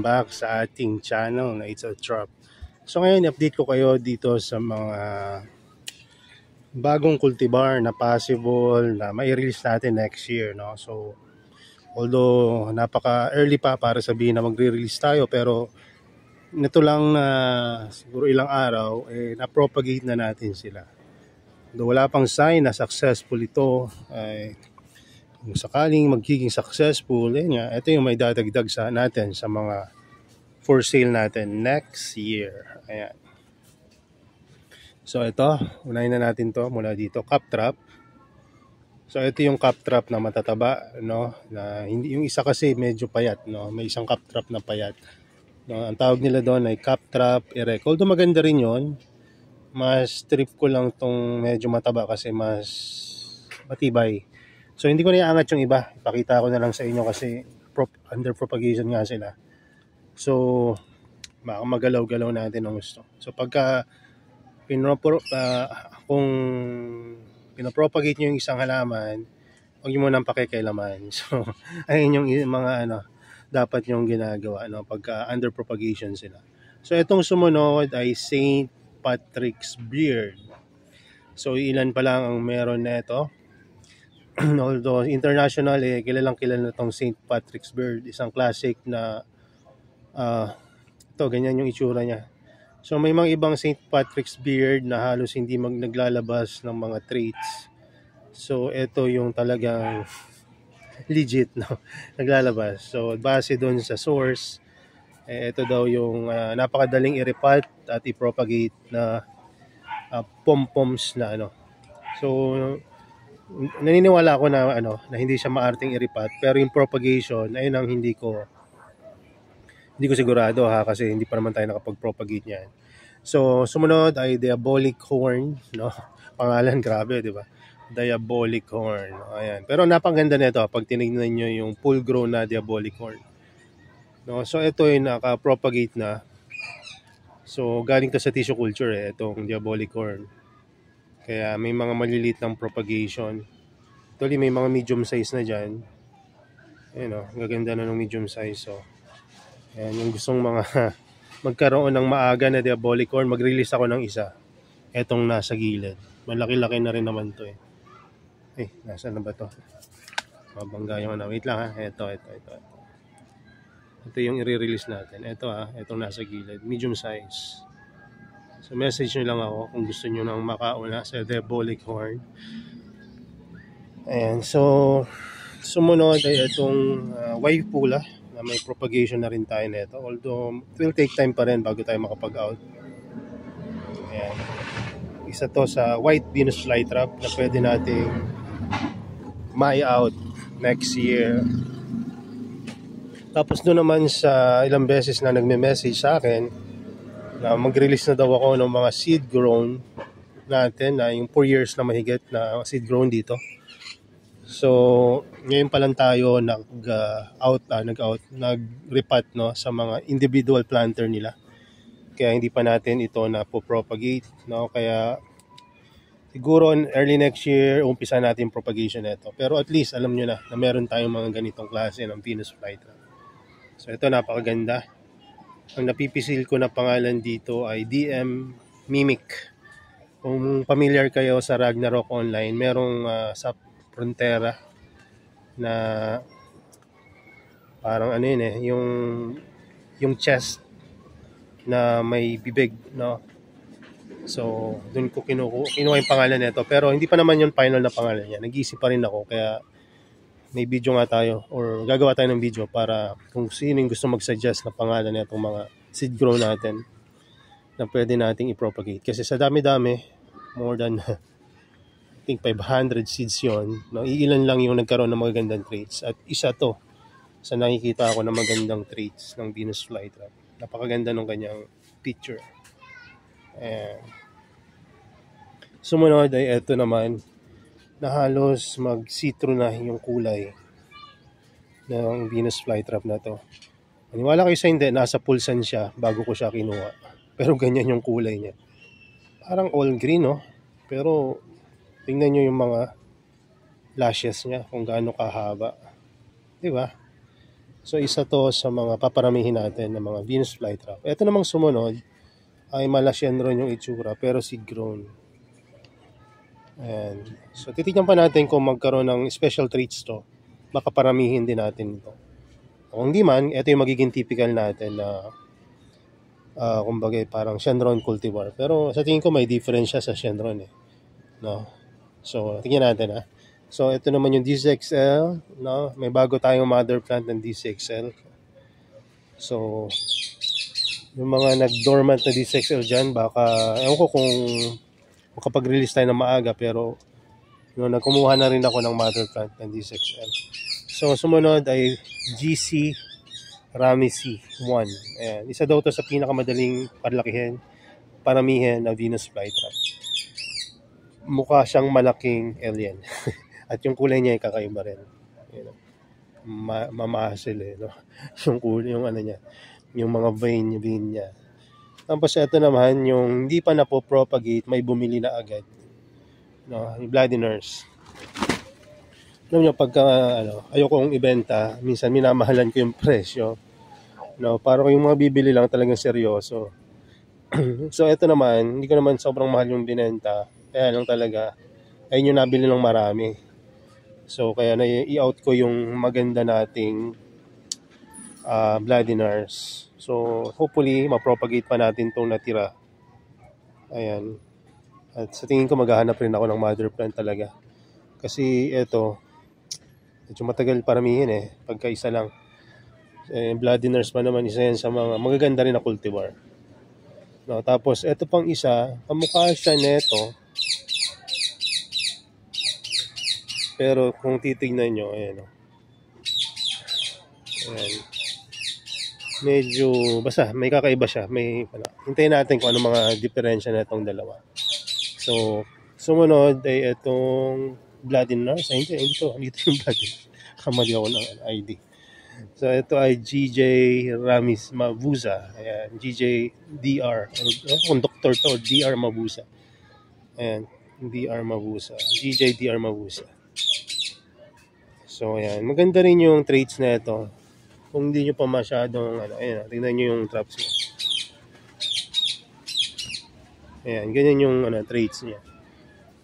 back sa ating channel na It's a Trap. So ngayon, update ko kayo dito sa mga bagong cultivar na possible na mai-release natin next year, no? So although napaka-early pa para sabihin na magre-release tayo, pero nito lang na siguro ilang araw, na-propagate na natin sila. Though wala pang sign na successful ito, kung sakaling magiging successful, ito yung may dadagdag sa natin sa mga for sale natin next year. Ayan. So ito, unahin na natin to mula dito, cup trap. So ito yung cup trap na matataba, no? Na hindi, yung isa kasi medyo payat, no? May isang cup trap na payat. No, ang tawag nila doon ay cup trap erect. Although maganda rin 'yon, mas trip ko lang tong medyo mataba kasi mas matibay. So hindi ko na iangat yung iba. Ipakita ko na lang sa inyo kasi under propagation nga sila. So baka magalaw-galaw natin ang gusto. So pagka kung pinapropagate nyo yung isang halaman, huwag nyo munang pakikailaman. So ayun yung mga dapat yung ginagawa pagka under propagation sila. So itong sumunod ay St. Patrick's Beard. So ilan pa lang ang meron nito. Although international, kilalang kilala na itong St. Patrick's Beard, isang classic na ito, ganyan yung itsura niya. So may mga ibang St. Patrick's Beard na halos hindi naglalabas ng mga traits. So ito yung talagang legit, no? Naglalabas. So base doon sa source, ito daw yung napakadaling i-repat at i-propagate na pom-poms na So naniniwala ako na na hindi siya maarting i-repat, pero yung propagation ayun ang hindi ko sigurado kasi hindi pa naman tayo nakapag-propagate niyan. So sumunod ay Diabolic Horn, no? Pangalan grabe, di ba? Diabolic Horn. Ayan. Pero napakaganda nito pag tinignan niyo yung full grown na Diabolic Horn. No, so ito ay naka-propagate na. So galing to sa tissue culture itong Diabolic Horn. Kaya may mga maliliit ng propagation. Actually may mga medium size na diyan. Ayun gaganda na ng medium size. So ayan, yung gustong mga magkaroon ng maaga na Diabolic Horn, mag-release ako ng isa. Etong nasa gilid. Malaki-laki na rin naman to nasaan na ba to? Mabangga yung Wait lang Ito. Ito yung i-release natin. Itong nasa gilid. Medium size. So message nyo lang ako kung gusto nyo nang makauna sa Diabolic Horn. Ayan. So sumunod ay itong wife pula na may propagation na rin tayo nito. Although it will take time pa rin bago tayo makapag-out. Ayan. Isa to sa white Venus flytrap na pwede nating mai-out next year. Tapos doon naman sa ilang beses na nagme-message sa akin na mag-release na daw ako ng mga seed grown natin na yung 4 years na mahigit na seed grown dito. So ngayon pa lang tayo nag-repat sa mga individual planter nila. Kaya hindi pa natin ito na po-propagate, Kaya siguro early next year umpisa natin propagation nito. Pero at least alam nyo na meron tayong mga ganitong klase ng Venus flytrap. So ito napakaganda. Ang napipisil ko na pangalan dito ay DM Mimic. Kung familiar kayo sa Ragnarok Online, merong sa Frontera na parang yung chest na may bibig, So doon ko kinuha yung pangalan nito, pero hindi pa naman yung final na pangalan niya. Nag-iisip pa rin ako, kaya may video nga tayo or gagawa tayo ng video para kung sino yung gusto mag-suggest na pangalan nitong mga seed grow natin na pwede nating i-propagate. Kasi sa dami-dami, more than I think 500 seeds yun, iilan lang yung nagkaroon ng magagandang traits. At isa to sa nakikita ako na magandang traits ng Venus flytrap. Napakaganda ng kanyang picture. Sumunod ay ito naman na halos mag-see-through na yung kulay ng Venus flytrap na to. Maniwala kayo sa hindi, nasa pulsan siya bago ko siya kinuha. Pero ganyan yung kulay niya. Parang all green, Pero tingnan nyo yung mga lashes niya kung gaano kahaba. Di ba? So isa to sa mga paparamihin natin ng mga Venus flytrap. Ito namang sumunod ay Malasyenron yung itsura pero seed grown. Ayan. So titignan pa natin kung magkaroon ng special traits to. Baka paramihin din natin ito. Kung di man, ito yung magiging typical natin na kumbaga parang Shenron cultivar. Pero sa tingin ko may difference siya sa Shenron eh. No? So tingnan natin ha. So ito naman yung DCXL. No? May bago tayong mother plant ng DCXL. So yung mga nag-dormant na DCXL dyan, baka, ewan ko kung makapag-release tayo ng maaga, pero nagkumuha na rin ako ng mother plant ng DCXL. So sumunod ay GC Ramesses 1. Ayan. Isa daw to sa pinakamadaling palakihin, paramihin na Venus flytrap. Mukha siyang malaking alien. At yung kulay niya ay kakaiba rin. Mamahasil eh. No? Yung kulay, yung ano niya. Yung mga vein niya. Tapos ito naman, yung hindi pa napopropagate, may bumili na agad. No? Yung bloody nurse. Alam nyo, pagka ayokong ibenta, minsan minamahalan ko yung presyo. No, parang yung mga bibili lang talagang seryoso. So ito naman, hindi ko naman sobrang mahal yung binenta. Kaya lang talaga, ayun yung nabili ng marami. So kaya i-out ko yung maganda nating bloody nurse. So hopefully, mapropagate pa natin itong natira. Ayan. At sa tingin ko, maghahanap rin ako ng mother plant talaga. Kasi ito, medyo matagal paramihin eh, pagka isa lang. Bloody nurse pa naman, isa yan sa mga magaganda rin na cultivar. No, tapos ito pang isa, kamukha siya neto. Pero kung titignan nyo, ayan. Ayan. Medyo, basta may kakaiba siya. Hintayin natin kung ano mga diferensya na itong dalawa. So, sumunod ay itong bloody nurse. Hindi ito yung bloody. Kamali ako ng ID. So ito ay GJ Ramis Mabuza. Ayan, GJ DR. Kung doktor to, DR Mabuza. Ayan, DR Mabuza. GJ DR Mabuza. So ayan, maganda rin yung traits na ito. Kung hindi nyo pa masyadong, ayan, tingnan nyo yung traps niya. Ayan, ganyan yung traits niya.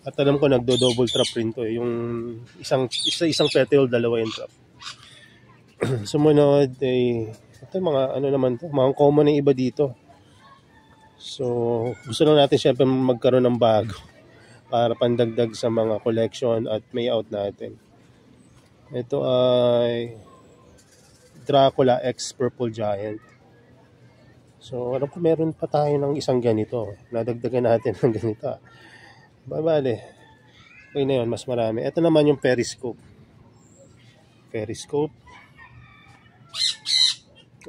At alam ko nagdo-double trap rin to. Yung isang petal, dalawa yung trap. Sumunod ay ito mga naman to, mga common na iba dito. So gusto lang natin syempre magkaroon ng bago para pandagdag sa mga collection at layout natin. Ito ay Dracula X Purple Giant. So alam ko meron pa tayo ng isang ganito. Nadagdagan natin ng ganito. Bale. Okay na yun, mas marami. Ito naman yung Periscope.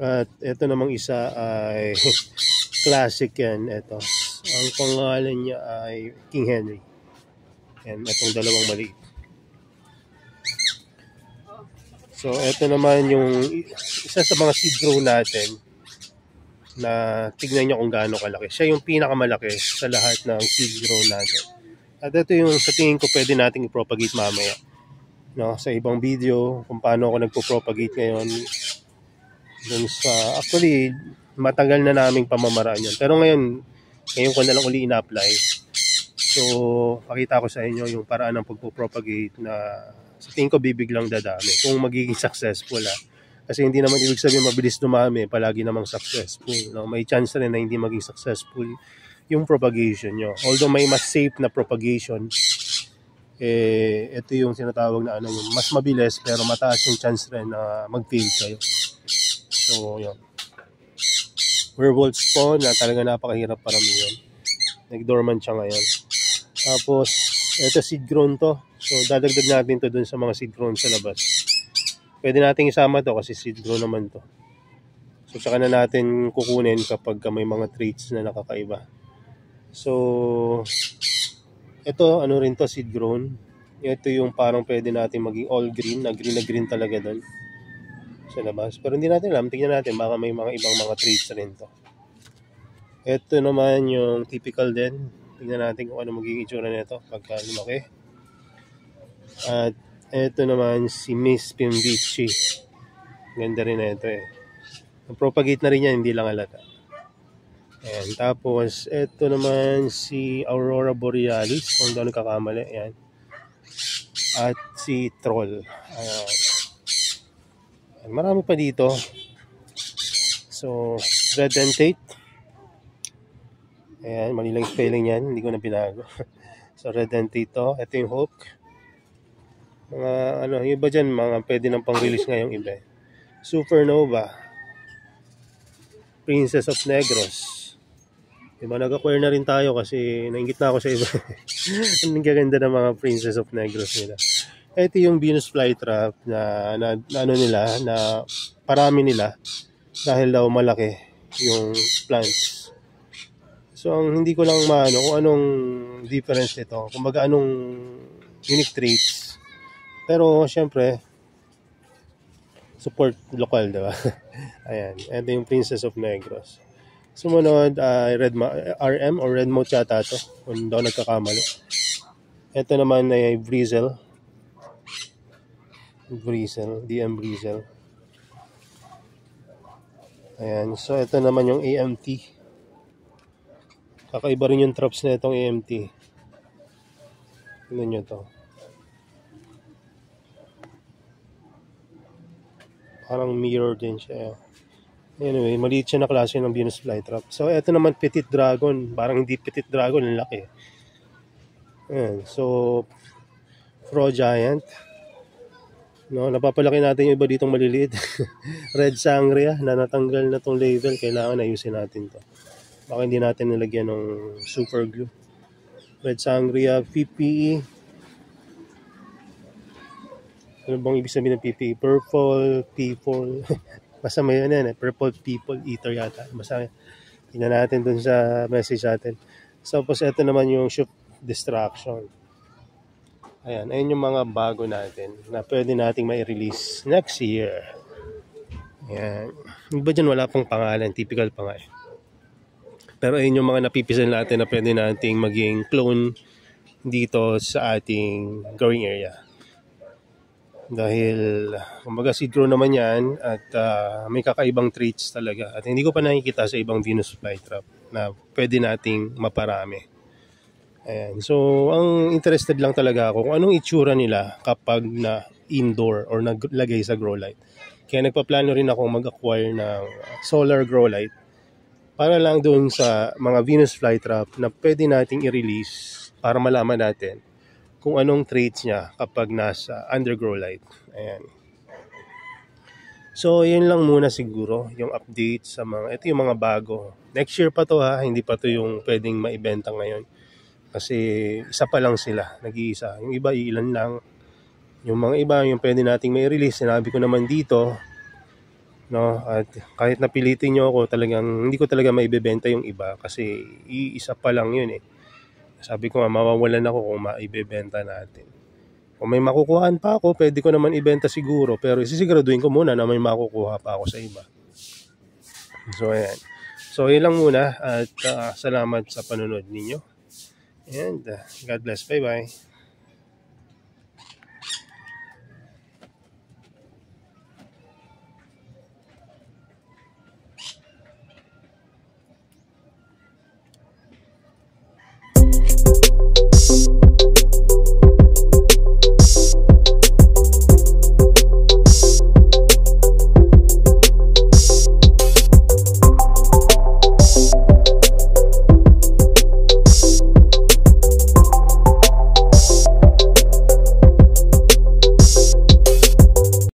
At ito namang isa ay classic yan. Ito. Ang pangalan niya ay King Henry. Yan, itong dalawang maliit. So, ito naman yung isa sa mga seed grow natin na tignan nyo kung gaano kalaki. Siya yung pinakamalaki sa lahat ng seed grow natin. At ito yung sa tingin ko pwede nating i-propagate mamaya. No, sa ibang video kung paano ako nagpo-propagate ngayon. Actually, matagal na naming pamamaraan yun. Pero ngayon ko na lang uli ina-apply. So, pakita ko sa inyo yung paraan ng pagpo-propagate na sa tingin ko bibiglang dadami kung magiging successful Kasi hindi naman ibig sabihin mabilis dumami, palagi namang successful. No? May chance rin na hindi maging successful yung propagation nyo. Although may mas safe na propagation, ito yung sinatawag na yung mas mabilis pero mataas yung chance rin na mag-fail kayo. So, yun. Werewolf spawn na talaga napakahirap paramihin. Nag-dormant siya ngayon. Tapos, ito seed grown to. So, dadagdag natin to dun sa mga seed grown sa labas. Pwede natin isama to kasi seed grown naman to. So, saka na natin kukunin kapag may mga traits na nakakaiba. So, ito, rin to, seed grown. Ito yung parang pwede natin maging all green. Na green talaga dun sa labas. Pero hindi natin alam. Tingnan natin. Baka may mga ibang mga traits rin to. Ito naman yung typical din. Tingnan natin kung ano magiging itsura nito pagka lumaki. At ito naman si Miss Pimvici. Ganda rin na ito eh. Propagate na rin yan, hindi lang halata. Ayan. Tapos, ito naman si Aurora Borealis, kung doon nagkakamali. Ayan. At si Troll. Ayan. Marami pa dito. So, Red Dentate. Ayan, mali lang spelling yan. Hindi ko na binago. So, Red Dentate to. Ito yung Hulk. Mga, yung iba dyan, mga pwede nang pang-release ngayong iba. Supernova. Princess of Negros. Diba, nag-acquire na rin tayo kasi nainggit na ako sa iba. Ang gaganda ng mga Princess of Negros nila. Ito yung Venus flytrap na ano nila, na parami nila dahil daw malaki yung plants. So, ang hindi ko lang maano kung anong difference nito, kumbaga anong unique traits. Pero, syempre, support local, diba? Ayan, ito yung Princess of Negros. Sumunod ay RM or Red Mote yata ito, kung daw nagkakamali. Ito naman ay Breezel, DM Breezel. Ayan, so ito naman yung AMT. Kakaiba rin yung traps na itong AMT. Tignan nyo to. Parang mirror din siya. Anyway, maliit siya na klase ng Venus flytrap. So, ito naman Petit Dragon. Parang hindi Petit Dragon, ang laki. Ayan. So, Fro Giant. No, napapalaki natin yung iba ditong maliliit. Red Sangria, na natanggal na tong label. Kailangan ayusin natin to. Baka hindi natin nilagyan ng super glue. Red Sangria, PPE. Ano bang ibig sabihin ng PPE? Purple, people. Basta may yan Purple People Eater yata. Basta tingnan natin dun sa message natin. So, tapos ito naman yung Shoot Distraction. Ayan yung mga bago natin na pwede nating mai-release next year. Ayan. Iba dyan wala pang pangalan. Typical pa nga eh. Pero ayun yung mga napipisan natin na pwede nating maging clone dito sa ating growing area. Dahil, kumbaga seed grow naman yan at may kakaibang traits talaga. At hindi ko pa nakikita sa ibang Venus flytrap na pwede nating maparami. Ayan. So, ang interested lang talaga ako kung anong itsura nila kapag na indoor or naglagay sa grow light. Kaya nagpaplano rin ako mag-acquire ng solar grow light para lang doon sa mga Venus flytrap na pwede nating i-release para malaman natin kung anong traits niya kapag nasa undergrow light. Ayan. So, yun lang muna siguro, yung update sa ito yung mga bago. Next year pa to ha, hindi pa to yung pwedeng maibenta ngayon. Kasi isa pa lang sila, nag-iisa. Yung iba, ilan lang. Yung mga iba, yung pwede nating may release, sinabi ko naman dito, no? At kahit napilitin nyo ako, talagang, hindi ko talaga maibebenta yung iba kasi iisa pa lang yun eh. Sabi ko nga, mawawalan ako kung maibebenta natin. Kung may makukuhaan pa ako, pwede ko naman ibenta siguro. Pero isisiguraduhin ko muna na may makukuha pa ako sa iba. So, ayan. So, yun lang muna. At salamat sa panunod ninyo. And God bless. Bye-bye.